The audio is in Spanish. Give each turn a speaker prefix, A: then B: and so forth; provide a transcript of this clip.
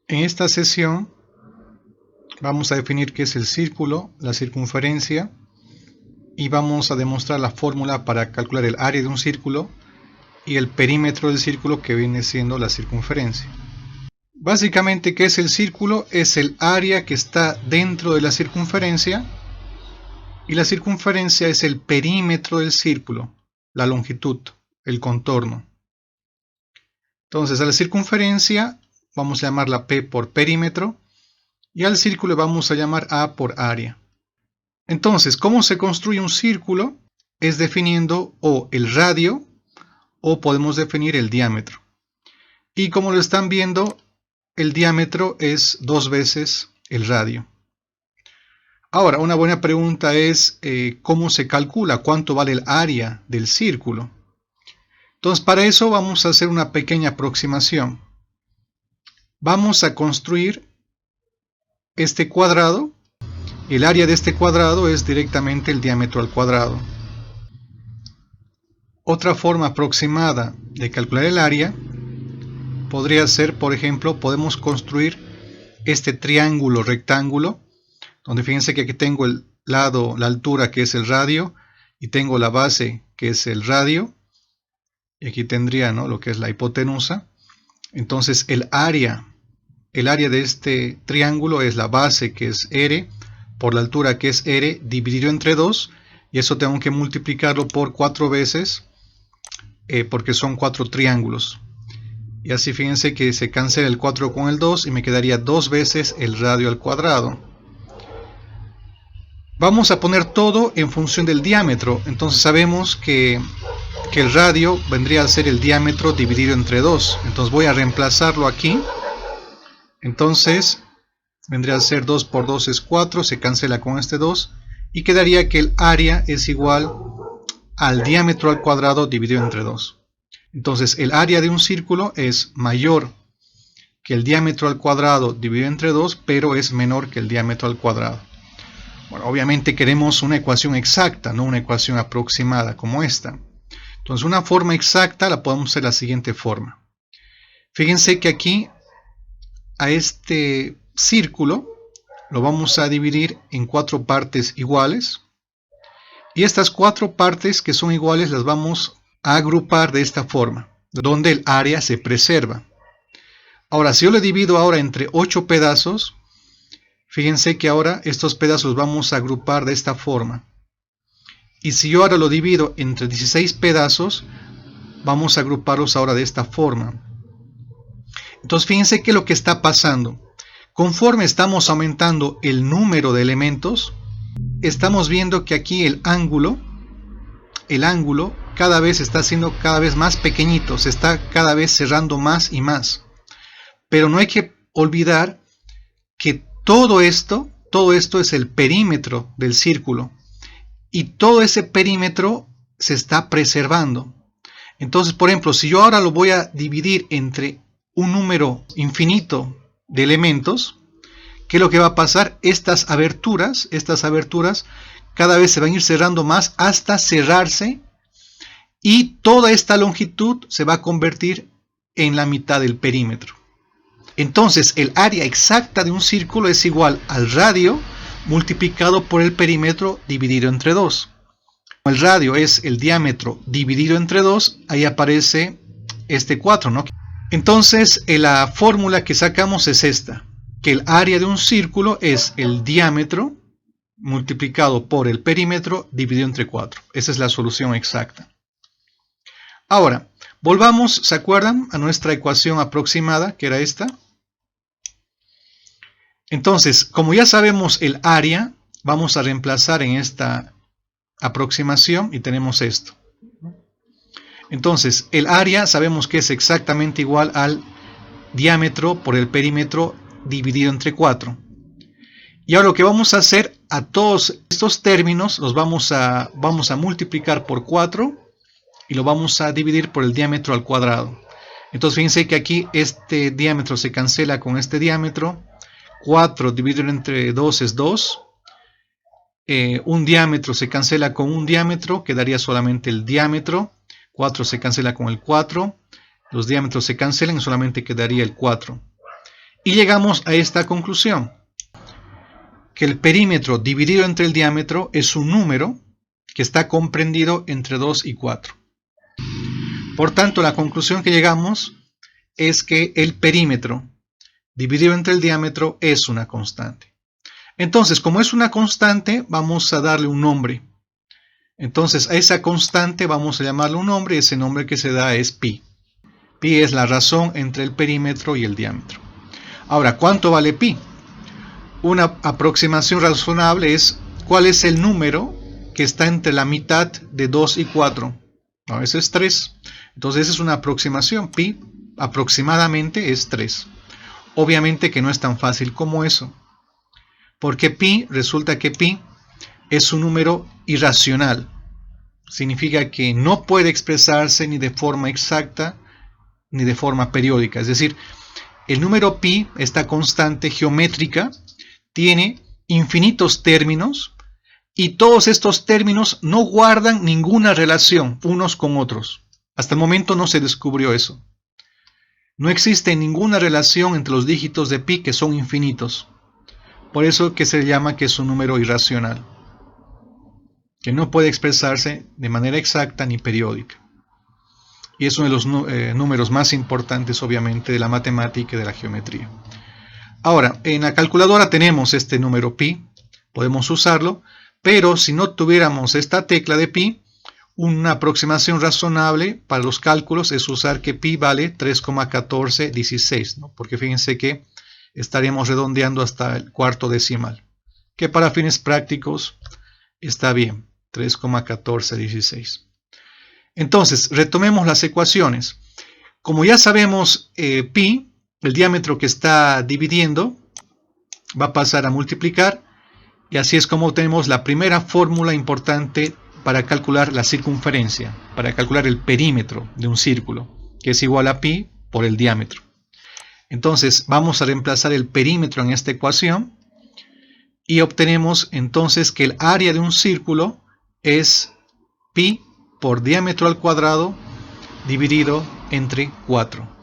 A: En esta sesión vamos a definir qué es el círculo, la circunferencia, y vamos a demostrar la fórmula para calcular el área de un círculo y el perímetro del círculo, que viene siendo la circunferencia. Básicamente, ¿qué es el círculo? Es el área que está dentro de la circunferencia, y la circunferencia es el perímetro del círculo, la longitud, el contorno. Entonces, a la circunferencia vamos a llamarla P por perímetro, y al círculo vamos a llamar A por área. Entonces, ¿cómo se construye un círculo? Es definiendo o el radio, o podemos definir el diámetro. Y como lo están viendo, el diámetro es 2 veces el radio. Ahora, una buena pregunta es ¿cómo se calcula? ¿Cuánto vale el área del círculo? Entonces, para eso vamos a hacer una pequeña aproximación. Vamos a construir este cuadrado. El área de este cuadrado es directamente el diámetro al cuadrado. Otra forma aproximada de calcular el área podría ser, por ejemplo, podemos construir este triángulo rectángulo, donde fíjense que aquí tengo el lado, la altura, que es el radio, y tengo la base, que es el radio, y aquí tendría, ¿no?, lo que es la hipotenusa. Entonces el área de este triángulo es la base, que es R, por la altura, que es R, dividido entre 2, y eso tengo que multiplicarlo por 4 veces, porque son 4 triángulos. Y así fíjense que se cancela el 4 con el 2 y me quedaría 2 veces el radio al cuadrado. Vamos a poner todo en función del diámetro. Entonces sabemos que el radio vendría a ser el diámetro dividido entre 2. Entonces voy a reemplazarlo aquí. Entonces vendría a ser 2 por 2 es 4, se cancela con este 2 y quedaría que el área es igual al diámetro al cuadrado dividido entre 2. Entonces el área de un círculo es mayor que el diámetro al cuadrado dividido entre 2, pero es menor que el diámetro al cuadrado. Bueno, obviamente queremos una ecuación exacta, no una ecuación aproximada como esta. Entonces una forma exacta la podemos hacer de la siguiente forma. Fíjense que aquí a este círculo lo vamos a dividir en 4 partes iguales. Y estas 4 partes que son iguales las vamos a agrupar de esta forma, donde el área se preserva. Ahora, si yo le divido ahora entre 8 pedazos, fíjense que ahora estos pedazos vamos a agrupar de esta forma. Y si yo ahora lo divido entre 16 pedazos, vamos a agruparlos ahora de esta forma. Entonces fíjense que lo que está pasando, conforme estamos aumentando el número de elementos, estamos viendo que aquí el ángulo cada vez está siendo cada vez más pequeñito, se está cada vez cerrando más y más. Pero no hay que olvidar que todo esto es el perímetro del círculo, y todo ese perímetro se está preservando. Entonces, por ejemplo, si yo ahora lo voy a dividir entre un número infinito de elementos, ¿qué es lo que va a pasar? Estas aberturas cada vez se van a ir cerrando más hasta cerrarse, y toda esta longitud se va a convertir en la mitad del perímetro. Entonces el área exacta de un círculo es igual al radio multiplicado por el perímetro dividido entre 2. El radio es el diámetro dividido entre 2, ahí aparece este 4, ¿no? Entonces la fórmula que sacamos es esta, que el área de un círculo es el diámetro multiplicado por el perímetro dividido entre 4. Esa es la solución exacta. Ahora, volvamos, ¿se acuerdan?, a nuestra ecuación aproximada, que era esta. Entonces, como ya sabemos el área, vamos a reemplazar en esta aproximación y tenemos esto. Entonces, el área sabemos que es exactamente igual al diámetro por el perímetro dividido entre 4. Y ahora lo que vamos a hacer, a todos estos términos los vamos a multiplicar por 4 y lo vamos a dividir por el diámetro al cuadrado. Entonces fíjense que aquí este diámetro se cancela con este diámetro. 4 dividido entre 2 es 2. Un diámetro se cancela con un diámetro, quedaría solamente el diámetro. 4 se cancela con el 4. Los diámetros se cancelan y solamente quedaría el 4. Y llegamos a esta conclusión, que el perímetro dividido entre el diámetro es un número que está comprendido entre 2 y 4. Por tanto, la conclusión que llegamos es que el perímetro dividido entre el diámetro es una constante. Entonces, como es una constante, vamos a darle un nombre. Entonces, a esa constante vamos a llamarle un nombre, y ese nombre que se da es pi. Pi es la razón entre el perímetro y el diámetro. Ahora, ¿cuánto vale pi? Una aproximación razonable es cuál es el número que está entre la mitad de 2 y 4. No, ese es 3. Entonces, esa es una aproximación. Pi aproximadamente es 3. Obviamente que no es tan fácil como eso. Porque resulta que pi es un número irracional. Significa que no puede expresarse ni de forma exacta ni de forma periódica. Es decir, el número pi, esta constante geométrica, tiene infinitos términos y todos estos términos no guardan ninguna relación unos con otros. Hasta el momento no se descubrió eso. No existe ninguna relación entre los dígitos de pi que son infinitos. Por eso que se llama que es un número irracional, que no puede expresarse de manera exacta ni periódica. Y es uno de los números más importantes, obviamente, de la matemática y de la geometría. Ahora, en la calculadora tenemos este número pi, podemos usarlo, pero si no tuviéramos esta tecla de pi, una aproximación razonable para los cálculos es usar que pi vale 3,1416, ¿no? Porque fíjense que estaríamos redondeando hasta el cuarto decimal, que para fines prácticos está bien, 3,1416. Entonces, retomemos las ecuaciones. Como ya sabemos, pi, el diámetro que está dividiendo, va a pasar a multiplicar, y así es como tenemos la primera fórmula importante para calcular la circunferencia, para calcular el perímetro de un círculo, que es igual a pi por el diámetro. Entonces vamos a reemplazar el perímetro en esta ecuación y obtenemos entonces que el área de un círculo es pi por diámetro al cuadrado dividido entre 4.